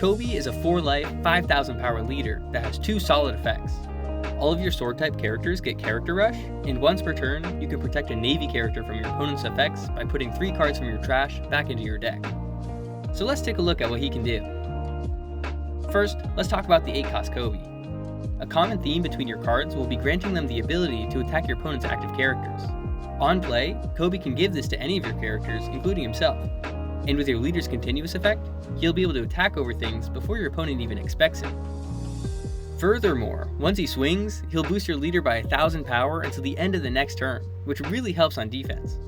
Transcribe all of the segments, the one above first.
Koby is a 4-life, 5,000 power leader that has 2 solid effects. All of your sword type characters get Character Rush, and once per turn, you can protect a Navy character from your opponent's effects by putting 3 cards from your trash back into your deck. So let's take a look at what he can do. First, let's talk about the 8-cost Koby. A common theme between your cards will be granting them the ability to attack your opponent's active characters. On play, Koby can give this to any of your characters, including himself. And with your leader's continuous effect, he'll be able to attack over things before your opponent even expects it. Furthermore, once he swings, he'll boost your leader by 1,000 power until the end of the next turn, which really helps on defense.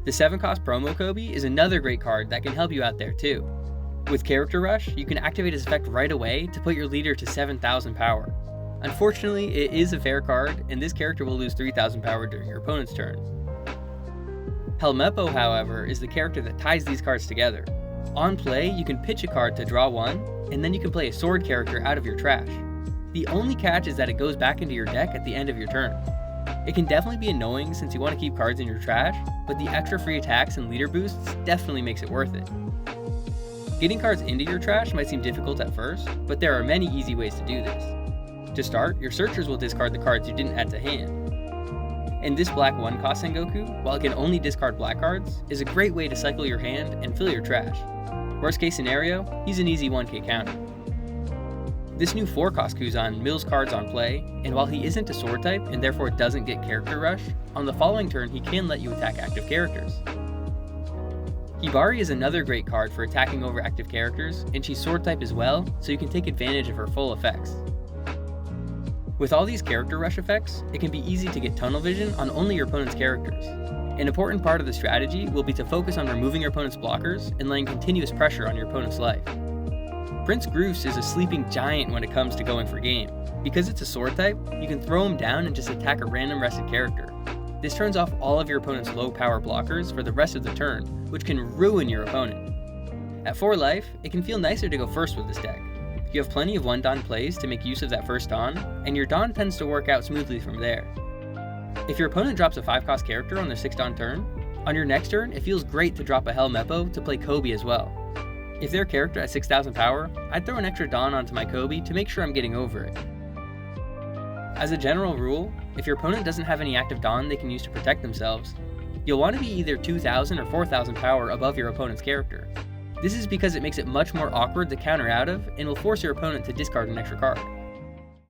The 7-cost promo Koby is another great card that can help you out there too. With Character Rush, you can activate his effect right away to put your leader to 7,000 power. Unfortunately, it is a fair card, and this character will lose 3,000 power during your opponent's turn. Helmeppo, however, is the character that ties these cards together. On play, you can pitch a card to draw 1, and then you can play a sword character out of your trash. The only catch is that it goes back into your deck at the end of your turn. It can definitely be annoying since you want to keep cards in your trash, but the extra free attacks and leader boosts definitely makes it worth it. Getting cards into your trash might seem difficult at first, but there are many easy ways to do this. To start, your searchers will discard the cards you didn't add to hand. And this black 1-cost Sengoku, while it can only discard black cards, is a great way to cycle your hand and fill your trash. Worst case scenario, he's an easy 1k counter. This new 4-cost Kuzan mills cards on play, and while he isn't a sword type and therefore doesn't get Character Rush, on the following turn he can let you attack active characters. Hibari is another great card for attacking over active characters, and she's sword type as well, so you can take advantage of her full effects. With all these Character Rush effects, it can be easy to get tunnel vision on only your opponent's characters. An important part of the strategy will be to focus on removing your opponent's blockers and laying continuous pressure on your opponent's life. Prince Groose is a sleeping giant when it comes to going for game. Because it's a sword type, you can throw him down and just attack a random rested character. This turns off all of your opponent's low power blockers for the rest of the turn, which can ruin your opponent. At 4 life, it can feel nicer to go first with this deck. You have plenty of 1-Dawn plays to make use of that first Dawn, and your Dawn tends to work out smoothly from there. If your opponent drops a 5-cost character on their 6th Dawn turn, on your next turn it feels great to drop a Helmeppo to play Koby as well. If their character has 6,000 power, I'd throw an extra Dawn onto my Koby to make sure I'm getting over it. As a general rule, if your opponent doesn't have any active Dawn they can use to protect themselves, you'll want to be either 2,000 or 4,000 power above your opponent's character. This is because it makes it much more awkward to counter out of and will force your opponent to discard an extra card.